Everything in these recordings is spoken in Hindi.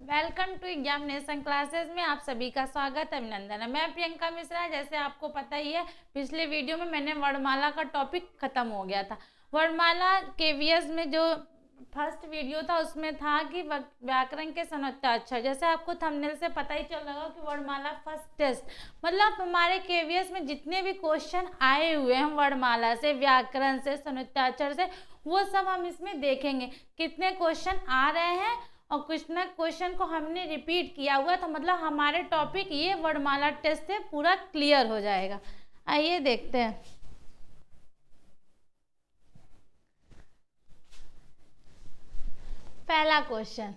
वेलकम टू एग्जामिनेशन क्लासेस में आप सभी का स्वागत अभिनंदन है। मैं प्रियंका मिश्रा। जैसे आपको पता ही है, पिछले वीडियो में मैंने वर्णमाला का टॉपिक खत्म हो गया था। वर्णमाला केवीएस में जो फर्स्ट वीडियो था उसमें था कि व्याकरण के सनोच्चाक्षर। जैसे आपको थंबनेल से पता ही चल रहा कि वर्णमाला फर्स्ट टेस्ट, मतलब हमारे केवीएस में जितने भी क्वेश्चन आए हुए हैं वर्णमाला से, व्याकरण से, सनोच्चाक्षर से, वो सब हम इसमें देखेंगे कितने क्वेश्चन आ रहे हैं और कितना क्वेश्चन को हमने रिपीट किया हुआ था। मतलब हमारे टॉपिक ये वर्णमाला टेस्ट से पूरा क्लियर हो जाएगा। आइए देखते हैं। पहला क्वेश्चन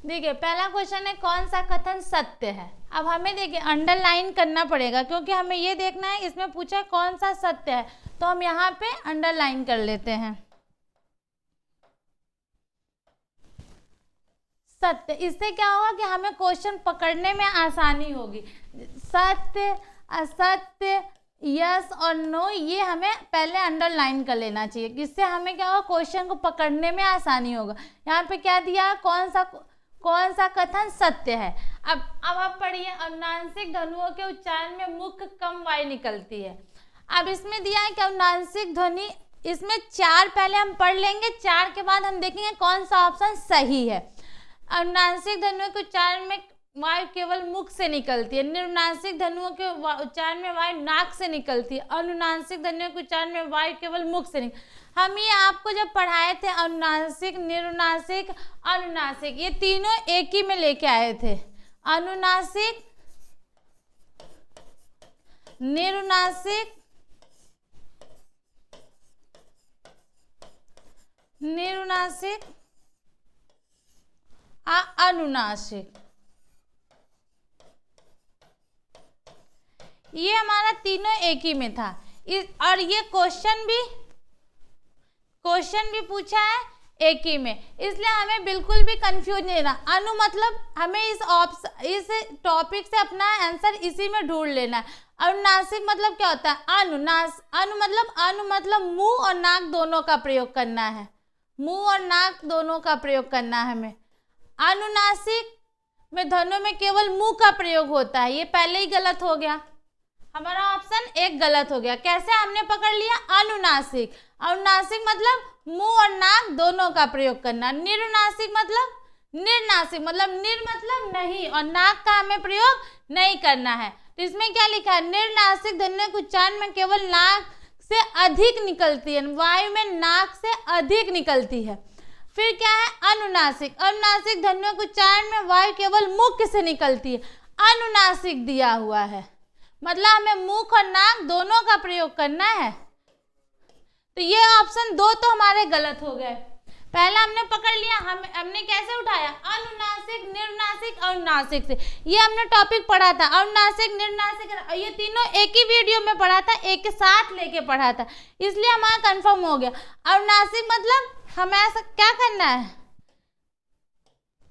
देखिए, पहला क्वेश्चन है कौन सा कथन सत्य है। अब हमें देखिए अंडरलाइन करना पड़ेगा क्योंकि हमें ये देखना है इसमें पूछा कौन सा सत्य है, तो हम यहाँ पे अंडरलाइन कर लेते हैं सत्य। इससे क्या होगा कि हमें क्वेश्चन पकड़ने में आसानी होगी। सत्य, असत्य, यस और नो, ये हमें पहले अंडरलाइन कर लेना चाहिए। इससे हमें क्या होगा, क्वेश्चन को पकड़ने में आसानी होगा। यहाँ पे क्या दिया, कौन सा कथन सत्य है। अब आप पढ़िए, अनुनासिक ध्वनियों के उच्चारण में मुख्य कम वायु निकलती है। अब इसमें दिया है कि अनुनासिक ध्वनि, इसमें 4 पहले हम पढ़ लेंगे, 4 के बाद हम देखेंगे कौन सा ऑप्शन सही है। अनुनासिक ध्वनियों के उच्चारण में वायु केवल मुख से निकलती है। निरुनासिक ध्वनियों के उच्चारण में वायु नाक से निकलती है। अनुनासिक ध्वनियों के उच्चारण में वायु केवल मुख से निकलती है। हम ये आपको जब पढ़ाए थे अनुनासिक, निरुनासिक, अनुनासिक, ये तीनों एक ही में लेके आए थे। अनुनासिक, निरुनासिक, निरुनासिक, अनुनासिक, ये हमारा तीनों एक ही में था। और ये क्वेश्चन भी पूछा है एक ही में, इसलिए हमें बिल्कुल भी कंफ्यूज नहीं रहना। अनु मतलब हमें इस टॉपिक से अपना आंसर इसी में ढूंढ लेना है। अनुनासिक मतलब क्या होता है, अनु मतलब मुंह और नाक दोनों का प्रयोग करना है। मुंह और नाक दोनों का प्रयोग करना है हमें। अनुनासिक में ध्वनियों में केवल मुंह का प्रयोग होता है, ये पहले ही गलत हो गया, हमारा ऑप्शन 1 गलत हो गया। कैसे हमने पकड़ लिया, अनुनासिक। अनुनासिक मतलब मुंह और नाक दोनों का प्रयोग करना। निरुनासिक मतलब निर्नासिक, मतलब निर मतलब नहीं और नाक का हमें प्रयोग नहीं करना है। तो इसमें क्या लिखा है, निर्नासिक ध्वनियों के उच्चारण में केवल नाक से अधिक निकलती है, वायु में नाक से अधिक निकलती है। फिर क्या है, अनुनासिक। अनुनासिक ध्वनियों के उच्चारण में वायु केवल मुख से निकलती है। अनुनासिक दिया हुआ है, मतलब हमें मुख और नाक दोनों का प्रयोग करना है। तो ये ऑप्शन 2 तो हमारे गलत हो गए। पहला हमने पकड़ लिया, हमने कैसे उठाया, अनुनासिक, निर्नासिक, अनुनासिक से। ये हमने टॉपिक पढ़ा था, अनुनासिक, निर्नासिक, ये तीनों एक ही वीडियो में पढ़ा था, एक के साथ लेके पढ़ा था, इसलिए हमारा कंफर्म हो गया। अनुनासिक मतलब हमें ऐसा क्या करना है,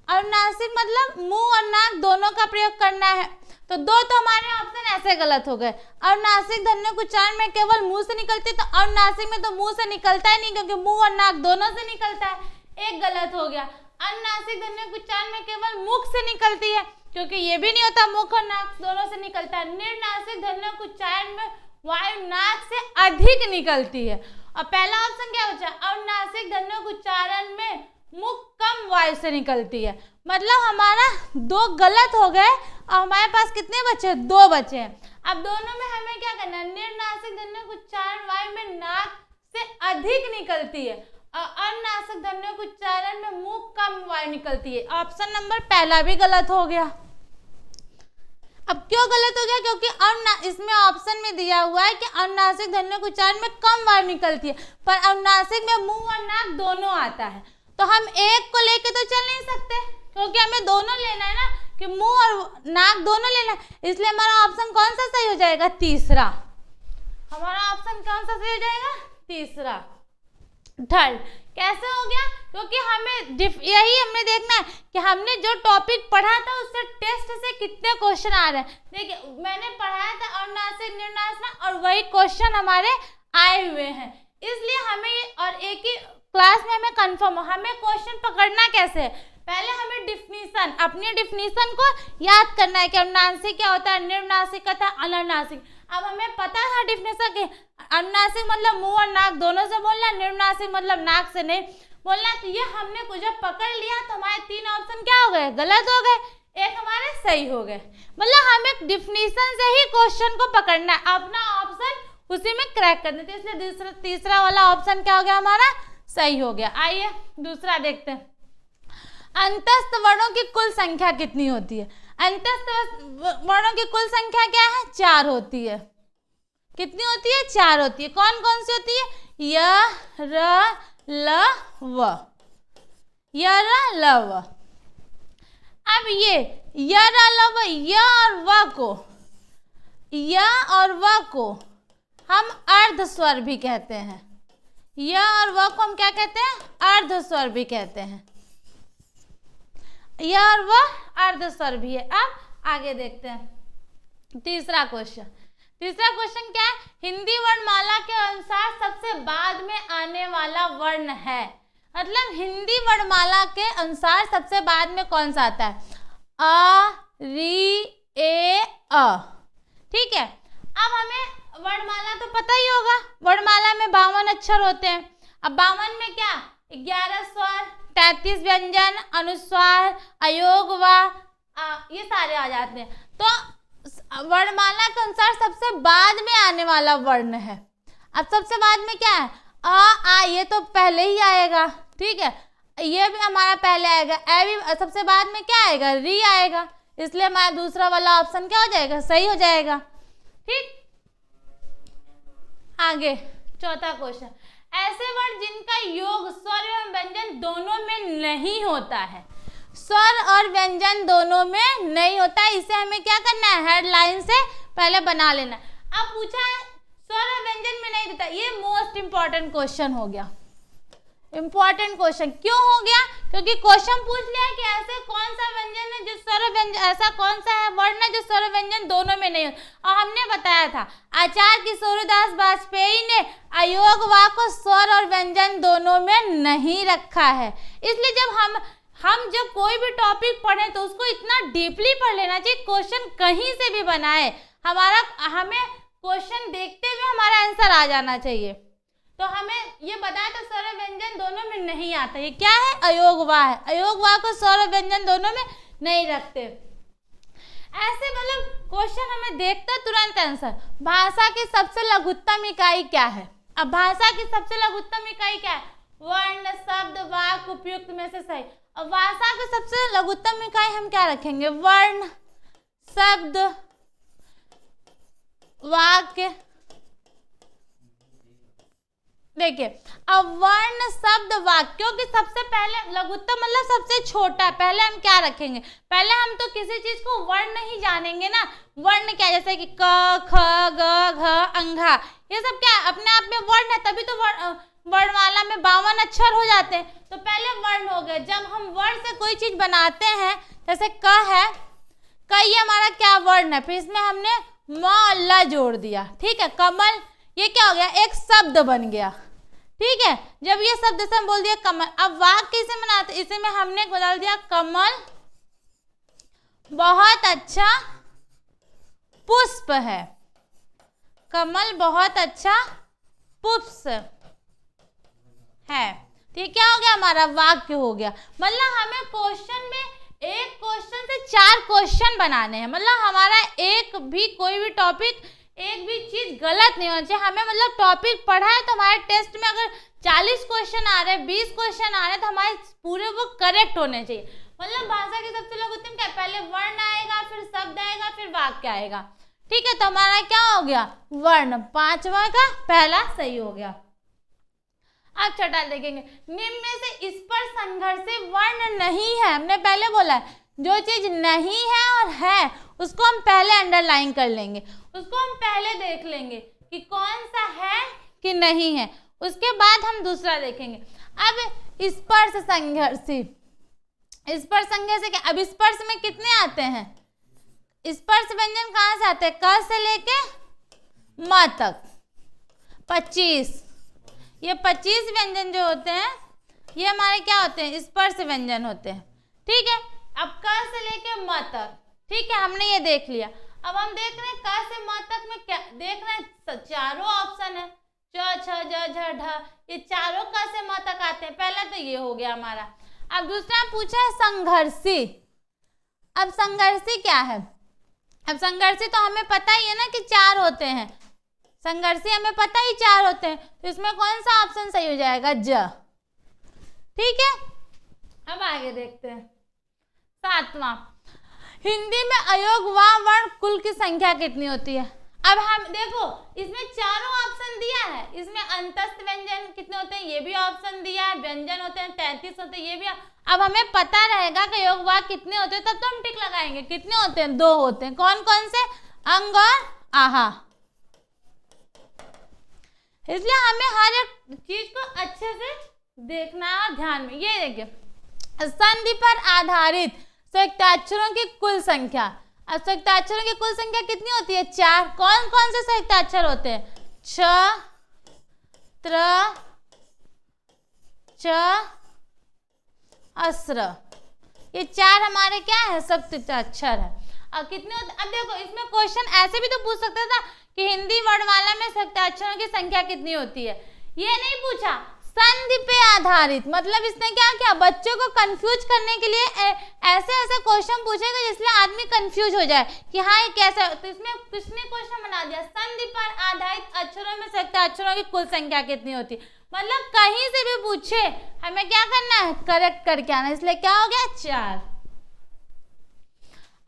अनुनासिक मतलब मुंह और नाक दोनों का प्रयोग करना है। तो 2 तो हमारे ऑप्शन ऐसे गलत हो गए। अनुनासिक ध्वनियों के उच्चारण में केवल मुंह से निकलती, तो अनुनासिक में तो मुंह से निकलता ही नहीं क्योंकि मुंह और नाक दोनों से निकलता है, 1 गलत हो गया। अनुनासिक ध्वनियों के उच्चारण में केवल मुख से निकलती है, क्योंकि ये भी नहीं होता मुख और नाक दोनों से निकलता है। निर्नासिक ध्वनियों के उच्चारण में वायु नाक से अधिक निकलती है। और पहला ऑप्शन क्या बचा, अनुनासिक ध्वनियों के उच्चारण में मुख कम वायु से निकलती है। मतलब हमारा 2 गलत हो गए और हमारे पास कितने बचे, 2 बचे हैं। अब दोनों में हमें क्या करना है, निर्नासिक ध्वनियों के उच्चारण वायु में नाक से अधिक निकलती है और अनुनासिक ध्वनियों के उच्चारण में मुख कम वायु निकलती है। ऑप्शन नंबर पहला भी गलत हो गया। अब क्यों गलत हो गया, क्योंकि इसमें ऑप्शन में दिया हुआ है कि अनुनासिक ध्वनियों के उच्चारण में कम वायु निकलती है, पर अनुनासिक में मुंह और नाक दोनों आता है। तो हम एक को लेके तो चल नहीं सकते, क्योंकि हमें दोनों लेना है ना, कि मुंह और नाक दोनों लेना है। इसलिए हमारा ऑप्शन कौन सा सही हो जाएगा, तीसरा। हमारा ऑप्शन कौन सा सही हो जाएगा, तीसरा। थर्ड कैसे हो गया, क्योंकि हमें यही हमने देखना है कि हमने जो टॉपिक पढ़ा था उससे टेस्ट से कितने क्वेश्चन आ रहे हैं। देखिए मैंने पढ़ाया था अनुनासिक, निर्नासिक, और वही क्वेश्चन हमारे आए हुए हैं। इसलिए हमें और एक ही क्लास में हमें कंफर्म हो, हमें क्वेश्चन पकड़ना कैसे है, पहले हमें डिफिनीशन डिफिनीशन, अपनी डिफिनीशन को याद करना है कि अनुनासिक क्या होता है, निर्नासिक तथा अनुनासिक। अब हमें पता है डिफिनीशन के, अनुनासिक मतलब मुंह और नाक दोनों से बोलना, निर्नासिक मतलब नाक से नहीं बोलना। तो ये हमने कुछ जब पकड़ लिया तो हमारे 3 ऑप्शन क्या हो गए, गलत हो गए, एक हमारे सही हो गए। मतलब हमें डिफिनीशन से ही क्वेश्चन को पकड़ना है, अपना ऑप्शन उसी में क्रैक करना है। तो इसलिए तीसरा वाला ऑप्शन क्या हो गया हमारा, सही हो गया। आइए दूसरा देखते हैं, अंतस्थ वर्णों की कुल संख्या कितनी होती है। अंतस्थ वर्णों की कुल संख्या क्या है, 4 होती है। कितनी होती है, 4 होती है। कौन कौन सी होती है, य, र, ल, व, य, र, ल, व। अब ये य, र, ल, व, य और व को, य और व को हम अर्ध स्वर भी कहते हैं। य और व को हम क्या कहते हैं, अर्ध स्वर भी कहते हैं। य और व अर्ध स्वर भी है। अब आगे देखते हैं तीसरा क्वेश्चन। तीसरा क्वेश्चन क्या है, हिंदी वर्णमाला के अनुसार सबसे बाद में आने वाला वर्ण है। मतलब हिंदी वर्णमाला के अनुसार सबसे बाद में कौन सा आता है, अ, री, ए, अ। ठीक है, अब हमें वर्णमाला तो पता ही होगा, वर्णमाला में 52 अक्षर होते हैं। अब 52 में क्या, 11 स्वर, 33 व्यंजन, अनुस्वार, अयोग व ये सारे आ जाते हैं। तो वर्णमाला के अनुसार सबसे बाद में आने वाला वर्ण है। अब सबसे बाद में क्या है, आ, ये तो पहले ही आएगा। ठीक है, ये भी हमारा पहले आएगा, ए भी सबसे बाद में क्या आएगा, री आएगा। इसलिए हमारा दूसरा वाला ऑप्शन क्या हो जाएगा, सही हो जाएगा। ठीक, आगे चौथा क्वेश्चन, ऐसे वर्ण जिनका योग स्वर एवं व्यंजन दोनों में नहीं होता है। स्वर और व्यंजन दोनों में नहीं होता है, इसे हमें क्या करना है, हेडलाइन से पहले बना लेना। अब पूछा है स्वर और व्यंजन में नहीं देता, ये मोस्ट इंपॉर्टेंट क्वेश्चन हो गया। इंपॉर्टेंट क्वेश्चन क्यों हो गया, क्योंकि क्वेश्चन पूछ लिया कि ऐसे कौन सा व्यंजन है जो स्वर व्यंजन, ऐसा कौन सा है वर्ण है जो स्वर व्यंजन दोनों में नहीं होता। और हमने बताया था आचार्य किशोरीदास वाजपेयी ने अयोग वा को स्वर और व्यंजन दोनों में नहीं रखा है। इसलिए जब हम जब कोई भी टॉपिक पढ़ें तो उसको इतना डीपली पढ़ लेना चाहिए, क्वेश्चन कहीं से भी बनाए हमें क्वेश्चन देखते हुए हमारा आंसर आ जाना चाहिए। तो हमें ये बताया तो स्वर व्यंजन दोनों में नहीं आता, ये क्या है, अयोग वा है। अयोग वा को स्वर व्यंजन दोनों में नहीं रखते। ऐसे मतलब क्वेश्चन हमें देखते तुरंत आंसर। भाषा की सबसे लघुत्तम इकाई क्या है। अब भाषा की सबसे लघुत्तम इकाई क्या है, वर्ण, शब्द, वाक्य, उपयुक्त में से सही। अब भाषा की सबसे लघुत्तम इकाई हम क्या रखेंगे, वर्ण, शब्द, वाक्य। देखिए अब वर्ण, शब्द, वाक्यों की सबसे पहले लघुत्तम मतलब सबसे छोटा, पहले हम क्या रखेंगे, पहले हम तो किसी चीज को वर्ण ही जानेंगे ना। वर्ण क्या, जैसे कि क, ख, ग, घ, अंघा, ये सब क्या अपने आप में वर्ण है, तभी तो वर्णमाला में 52 अक्षर हो जाते हैं। तो पहले वर्ण हो गए। जब हम वर्ण से कोई चीज बनाते हैं, जैसे क है, क ये हमारा क्या वर्ण है, फिर इसमें हमने म और ल जोड़ दिया। ठीक है, कमल ये क्या हो गया, एक शब्द बन गया। ठीक है, जब ये शब्द से हम बोल दिया कमल। अब वाक्य कैसे बनाते, इसे में हमने बदल दिया कमल बहुत अच्छा पुष्प है। कमल बहुत अच्छा पुष्प है। ठीक, क्या हो गया, हमारा वाक्य हो गया। मतलब हमें क्वेश्चन में एक क्वेश्चन से 4 क्वेश्चन बनाने हैं। मतलब हमारा एक भी कोई भी टॉपिक, एक भी चीज गलत नहीं होना चाहिए। हमें मतलब टॉपिक पढ़ा है तो हमारे टेस्ट में अगर 40 क्वेश्चन आ रहे हैं, 20 क्वेश्चन आ रहे हैं, तो हमारे पूरे वो करेक्ट होने चाहिए। मतलब भाषा की सबसे लघुत्तम क्या, पहले वर्ण आएगा, फिर शब्द आएगा, फिर वाक्य आएगा। ठीक है, तो हमारा क्या हो गया, वर्ण, 5वां का पहला सही हो गया। अब छठा देखेंगे, निम्न में से इस पर संघर्षी वर्ण नहीं है। हमने पहले बोला है जो चीज नहीं है और है उसको हम पहले अंडरलाइन कर लेंगे, उसको हम पहले देख लेंगे कि कौन सा है कि नहीं है, उसके बाद हम दूसरा देखेंगे। अब स्पर्श संघर्षी, स्पर्श संघर्षी क्या, अब स्पर्श में कितने आते हैं, स्पर्श व्यंजन कहाँ से आते हैं, क से लेके म तक 25। ये 25 व्यंजन जो होते हैं ये हमारे क्या होते हैं, स्पर्श व्यंजन होते हैं। ठीक है, अब क से म तक, ठीक है, हमने ये देख लिया। अब हम देख रहे हैं क से म तक में क्या देख रहे हैं, चारों ऑप्शन है, च छ ज झ ढ, ये चारों क से म तक आते हैं। पहला तो ये हो गया हमारा। अब दूसरा पूछा है संघर्षी। अब संघर्षी क्या है? अब संघर्षी तो हमें पता ही है ना कि 4 होते हैं, संघर्षी हमें पता ही 4 होते हैं, तो इसमें कौन सा ऑप्शन सही हो जाएगा? ज, ठीक है। अब आगे देखते हैं 7वां, हिंदी में अयोग व वर्ण कुल की संख्या कितनी होती है? अब हम देखो इसमें चारों ऑप्शन दिया है, इसमें अंतस्थ व्यंजन कितने होते हैं ये भी ऑप्शन दिया है, व्यंजन होते हैं 33 होते हैं ये भी। अब हमें पता रहेगा कि योग वाक कितने होते हैं, तब तो हम टिक लगाएंगे। कितने होते हैं? 2 होते हैं। कौन कौन से? अंग और आहा। इसलिए हमें हर एक चीज को अच्छे से देखना है और ध्यान में। ये देखिए, संधि पर आधारित संयुक्ताक्षरों की कुल संख्या। अब संयुक्ताक्षरों की कुल संख्या कितनी होती है? 4। कौन कौन से संयुक्ताक्षर होते हैं? छ, त्र, च, अस्र, ये 4 हमारे क्या है? संयुक्ताक्षर है। अब कितने होते? अब देखो इसमें क्वेश्चन ऐसे भी तो पूछ सकता था कि हिंदी वर्णमाला में संयुक्ताक्षरों की संख्या कितनी होती है, ये नहीं पूछा। संधि पे आधारित मतलब इसने क्या किया? बच्चों को कंफ्यूज करने के लिए ऐसे ऐसे क्वेश्चन पूछेगा जिससे आदमी कंफ्यूज हो जाए कि हाँ ये कैसे। तो इसमें किसने क्वेश्चन बना दिया? संधि पर आधारित अक्षरों में संयुक्ताक्षरों की कुल संख्या कितनी होती? मतलब कहीं से भी पूछे हमें क्या करना है? करेक्ट करके आना। इसलिए क्या हो गया? 4।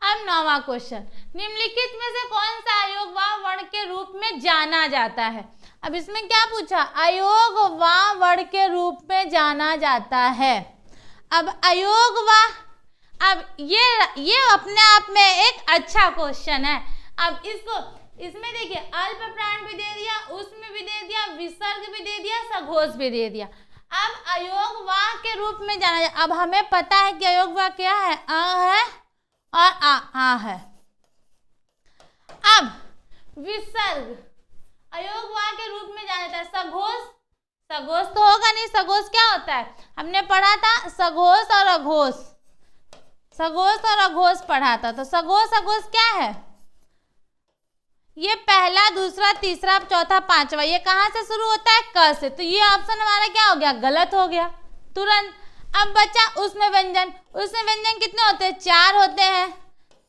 अब 9वां क्वेश्चन, निम्नलिखित में से कौन सा अयोग व वर्ण के रूप में जाना जाता है? अब इसमें क्या पूछा? अयोग व वर्ण के रूप में जाना जाता है। अब अयोग व, अब ये अपने आप में एक अच्छा क्वेश्चन है। अब इसमें देखिए अल्प प्राण भी दे दिया, उसमें भी दे दिया, विसर्ग भी दे दिया, सघोष भी दे दिया। अब अयोग व के रूप में जाना जाता। अब हमें पता है कि अयोग व क्या है? अ है और आ है। अब विसर्ग अयोग व के रूप में जाना जाता है। सघोष तो होगा नहीं। सघोष क्या होता है? हमने पढ़ा था सघोष और अघोष, सघोष और अघोष पढ़ा था। तो सघोष अघोष क्या है? ये पहला, दूसरा, तीसरा, चौथा, पांचवा, ये कहाँ से शुरू होता है? क से। तो ये ऑप्शन हमारा क्या हो गया? गलत हो गया तुरंत। अब बचा उसमें व्यंजन। उसमें व्यंजन कितने होते हैं? 4 होते हैं।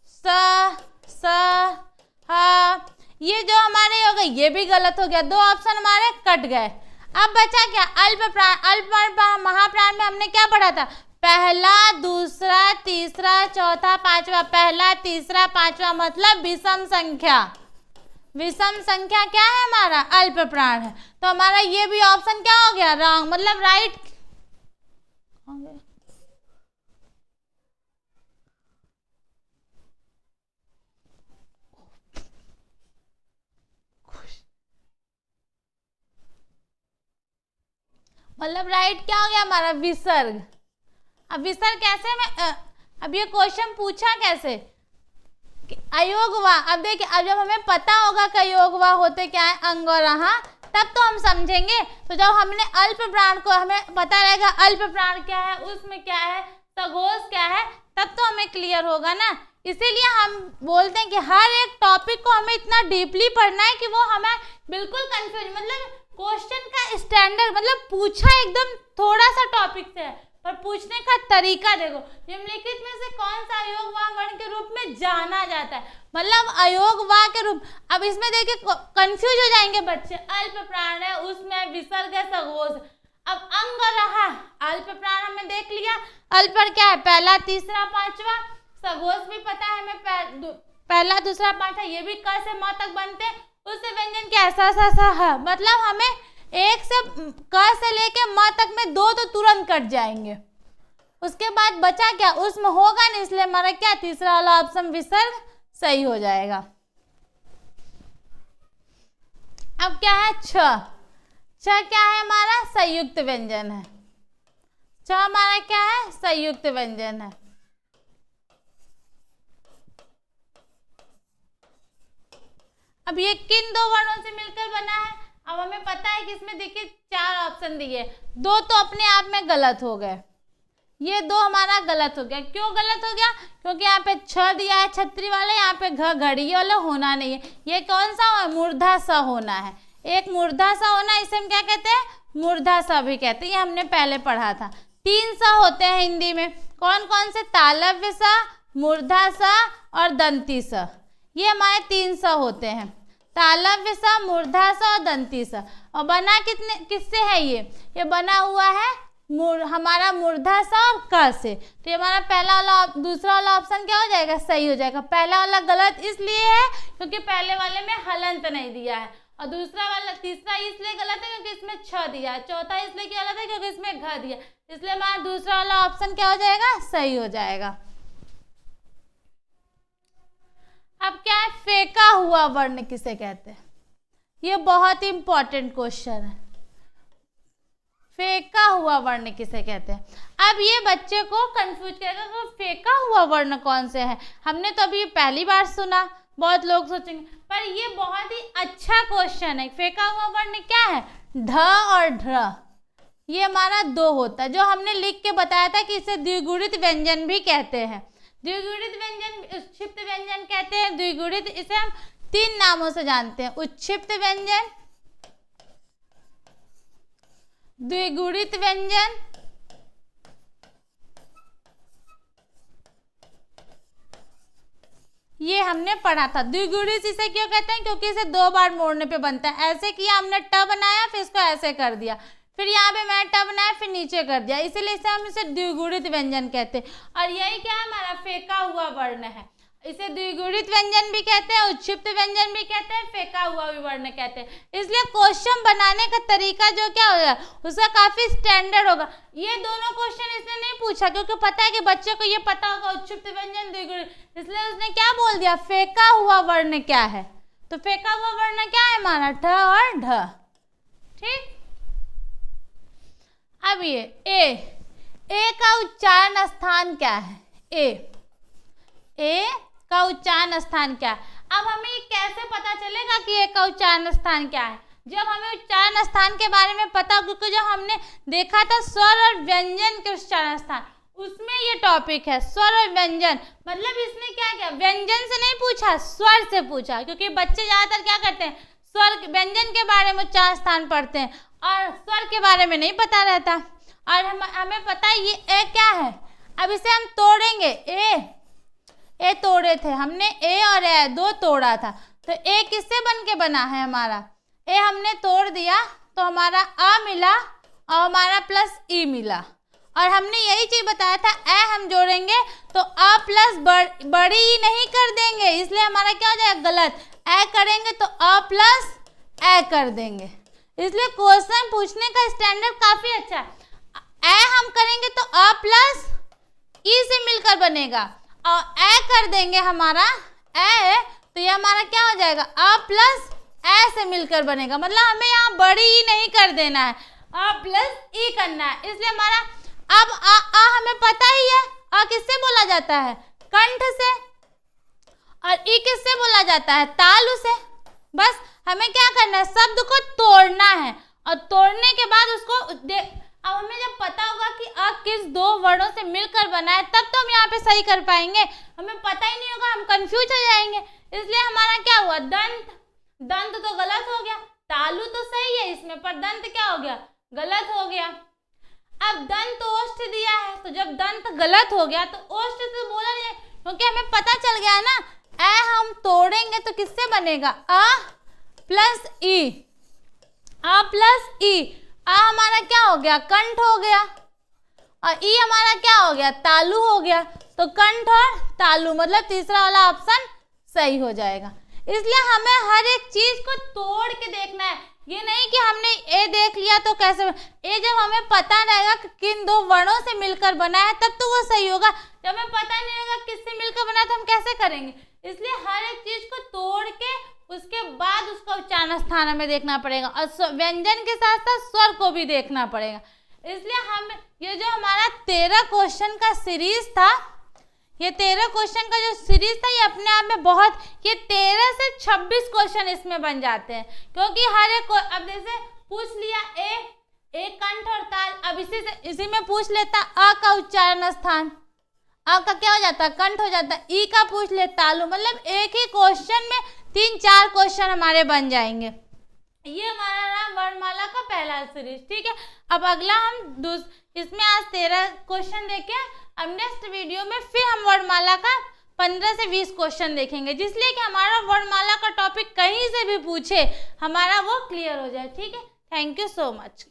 स, ह, ये जो हमारे हो गए ये भी गलत हो गया। 2 ऑप्शन हमारे कट गए। अब बचा क्या? अल्प प्राण। अल्प महाप्राण में हमने क्या पढ़ा था? पहला, दूसरा, तीसरा, चौथा, पांचवा। पहला, तीसरा, पांचवा मतलब विषम संख्या। विषम संख्या क्या है? हमारा अल्प प्राण है। तो हमारा ये भी ऑप्शन क्या हो गया? रॉन्ग, मतलब राइट हो गया। मतलब राइट क्या हो गया हमारा? विसर्ग। अब विसर्ग कैसे में अब ये क्वेश्चन पूछा कैसे? अयोग व। अब देखिए, अब जब हमें पता होगा कि अयोग व होते क्या है? अंग और आहा, तब तो हम समझेंगे। तो जब हमने अल्प प्राण को हमें पता रहेगा अल्प प्राण क्या है, उसमें क्या है, सघोष क्या है, तब तो हमें क्लियर होगा ना। इसीलिए हम बोलते हैं कि हर एक टॉपिक को हमें इतना डीपली पढ़ना है कि वो हमें बिल्कुल कंफ्यूज, मतलब क्वेश्चन का स्टैंडर्ड, मतलब पूछा एकदम थोड़ा सा टॉपिक से है पर पूछने का तरीका देखो। निम्नलिखित में से कौन सा अयोग व वर्ण के रूप में जाना जाता है? मतलब अयोग व के रूप। अब इसमें देखिए कंफ्यूज हो जाएंगे बच्चे। अल्प प्राण है, उसमें विसर्ग है, सघोष। अब अंग रहा, अल्प प्राण हमने देख लिया, अल्प पर क्या है? पहला, तीसरा, पांचवा। सघोष भी पता है हमें, पहला, दूसरा, पांचवा, ये भी क से म तक बनते हैं। उससे व्यंजन क्या है? स, मतलब हमें एक से क से लेके म तक में 2 तो तुरंत कट जाएंगे। उसके बाद बचा क्या? उसमें होगा नहीं, इसलिए हमारा क्या? तीसरा वाला ऑप्शन विसर्ग सही हो जाएगा। अब क्या है? छ। छ क्या है हमारा? संयुक्त व्यंजन है। छ हमारा क्या है? संयुक्त व्यंजन है। अब ये किन 2 वर्णों से मिलकर बना है? अब हमें पता है कि इसमें देखिए 4 ऑप्शन दिए, 2 तो अपने आप में गलत हो गए। ये 2 हमारा गलत हो गया। क्यों गलत हो गया? क्योंकि यहाँ पे छ दिया है छतरी वाले, यहाँ पे घ घड़ी, ये वाला होना नहीं है। ये कौन सा है? मूर्धा सा होना है। एक मूर्धा सा होना, इसे हम क्या कहते हैं? मूर्धा सा भी कहते हैं। ये हमने पहले पढ़ा था। 3 सा होते हैं हिंदी में। कौन कौन से? तालव्य सा, मूर्धा सा और दंती सा। ये हमारे 3 सा होते हैं। तालव्य सा, मूर्धा सा और दंती सा। और बना किससे है? ये बना हुआ है हमारा मूर्धा सा और क से। तो ये हमारा पहला वाला, दूसरा वाला ऑप्शन क्या हो जाएगा? सही हो जाएगा। पहला वाला गलत इसलिए है क्योंकि पहले वाले में हलंत नहीं दिया है, और दूसरा वाला, तीसरा इसलिए गलत है क्योंकि इसमें छ दिया है, चौथा इसलिए गलत है क्योंकि इसमें घ दिया, इसलिए हमारा दूसरा वाला ऑप्शन क्या हो जाएगा? सही हो जाएगा। अब क्या है? फेंका हुआ वर्ण किसे कहते हैं? ये बहुत ही इंपॉर्टेंट क्वेश्चन है। फेंका हुआ वर्ण किसे कहते हैं? अब ये बच्चे को कंफ्यूज करेगा कि फेंका हुआ वर्ण कौन से है। हमने तो अभी पहली बार सुना, बहुत लोग सोचेंगे, पर ये बहुत ही अच्छा क्वेश्चन है। फेंका हुआ वर्ण क्या है? ढ और ढ। ये हमारा 2 होता है, जो हमने लिख के बताया था कि इसे द्विगुणित व्यंजन भी कहते हैं। द्विगुणित व्यंजन, उच्छिप्त व्यंजन कहते हैं। द्विगुणित इसे हम 3 नामों से जानते हैं। उच्छिप्त व्यंजन, द्विगुणित व्यंजन, ये हमने पढ़ा था। द्विगुणित इसे क्यों कहते हैं? क्योंकि इसे 2 बार मोड़ने पे बनता है। ऐसे किया हमने, ट बनाया, फिर इसको ऐसे कर दिया, फिर यहाँ पे मैंने ट बनाया, फिर नीचे कर दिया, इसीलिए इसे हम इसे द्विगुणित व्यंजन कहते हैं। और यही क्या है? हमारा फेंका हुआ वर्ण है। इसे द्विगुणित व्यंजन भी कहते हैं, उच्छिप्त व्यंजन भी कहते हैं, फेंका हुआ भी वर्ण कहते हैं। इसलिए क्वेश्चन बनाने का तरीका जो क्या होगा, उसका काफी स्टैंडर्ड होगा। ये दोनों क्वेश्चन इसने नहीं पूछा क्योंकि पता है कि बच्चे को ये पता होगा उच्छिप्त व्यंजन, द्विगुणित, इसलिए उसने क्या बोल दिया? फेंका हुआ वर्ण क्या है? तो फेंका हुआ वर्ण क्या है हमारा? ठ और ढ। ठीक। अब ये ए का उच्चारण स्थान क्या है? ए का उच्चारण स्थान क्या है? अब हमें कैसे पता चलेगा कि ए का उच्चारण स्थान क्या है? जब हमें उच्चारण स्थान के बारे में पता, क्योंकि जब हमने देखा था स्वर और व्यंजन के उच्चारण स्थान, उसमें ये टॉपिक है स्वर और व्यंजन। मतलब इसने क्या किया? व्यंजन से नहीं पूछा, स्वर से पूछा, क्योंकि बच्चे ज्यादातर क्या करते हैं? स्वर व्यंजन के बारे में उच्चारण स्थान पढ़ते हैं और स्वर के बारे में नहीं पता रहता। और हमें पता है ये ए क्या है। अब इसे हम तोड़ेंगे। ए तोड़े थे हमने, ए और ए 2 तोड़ा था, तो ए किससे बन के बना है हमारा? ए हमने तोड़ दिया तो हमारा अ मिला और हमारा प्लस ई मिला। और हमने यही चीज बताया था, ए हम जोड़ेंगे तो अ प्लस बड़ी ई नहीं कर देंगे, इसलिए हमारा क्या हो जाएगा? गलत। ए करेंगे तो अ प्लस ए कर देंगे, इसलिए क्वेश्चन पूछने का स्टैंडर्ड काफी अच्छा है। ए हम करेंगे तो अ प्लस ई से मिलकर बनेगा, और ए कर देंगे हमारा ए, तो ये हमारा क्या हो जाएगा? अ प्लस ए से मिलकर बनेगा। मतलब हमें यहाँ बड़ी ई नहीं कर देना है, अ प्लस ई करना है। इसलिए हमारा अब आ हमें पता ही है, अ किससे बोला जाता है? कंठ से। और ई किससे बोला जाता है? तालु से। बस हमें क्या करना है? शब्द को तोड़ना है, और तोड़ने के बाद उसको अब हमें जब पता होगा कि अ किस 2 वर्णों से मिलकर बना है, तब तो हम यहाँ पे सही कर पाएंगे। हमें पता ही नहीं होगा, हम कंफ्यूज हो जाएंगे। इसलिए हमारा क्या हुआ? दंत तो गलत हो गया, तालु तो सही है इसमें, पर दंत क्या हो गया? गलत हो गया। अब दंत ओष्ठ दिया है, तो जब दंत गलत हो गया तो ओष्ठ तो बोला नहीं, क्योंकि हमें पता चल गया ना, ए हम तोड़ेंगे तो किससे बनेगा? अ प्लस ई। अ प्लस ई, आ हमारा क्या हो गया? कंठ हो गया, और ई हमारा क्या हो गया? तालु हो गया। तो कंठ और तालु, मतलब तीसरा वाला ऑप्शन सही हो जाएगा। इसलिए हमें हर एक चीज को तोड़ के देखना है। ये नहीं कि हमने ए देख लिया तो कैसे, ए जब हमें पता रहेगा कि किन 2 वर्णों से मिलकर बना है, तब तो वो सही होगा। जब हमें पता नहीं रहेगा किससे मिलकर बना है तो हम कैसे करेंगे? इसलिए हर एक चीज को तोड़ के उसके बाद उसका उच्चारण स्थान हमें देखना पड़ेगा, और व्यंजन के साथ साथ स्वर को भी देखना पड़ेगा। इसलिए हम ये जो हमारा 13 क्वेश्चन का सीरीज था, ये 13 क्वेश्चन का जो सीरीज था, ये अपने आप में बहुत, ये 13 से 26 क्वेश्चन इसमें बन जाते हैं, क्योंकि हर एक अब जैसे पूछ लिया ए, एक कंठ और ताल। अब इसी में पूछ लेता अ का उच्चारण स्थान, अ का क्या हो जाता है कंठ हो जाता है, ई का पूछ ले तालु, मतलब एक ही क्वेश्चन में 3-4 क्वेश्चन हमारे बन जाएंगे। ये हमारा रहा वर्णमाला का पहला सीरीज। ठीक है, अब अगला हम इसमें आज 13 क्वेश्चन देखे। अब नेक्स्ट वीडियो में फिर हम वर्णमाला का 15 से 20 क्वेश्चन देखेंगे, जिसलिए कि हमारा वर्णमाला का टॉपिक कहीं से भी पूछे हमारा वो क्लियर हो जाए। ठीक है, थैंक यू सो मच।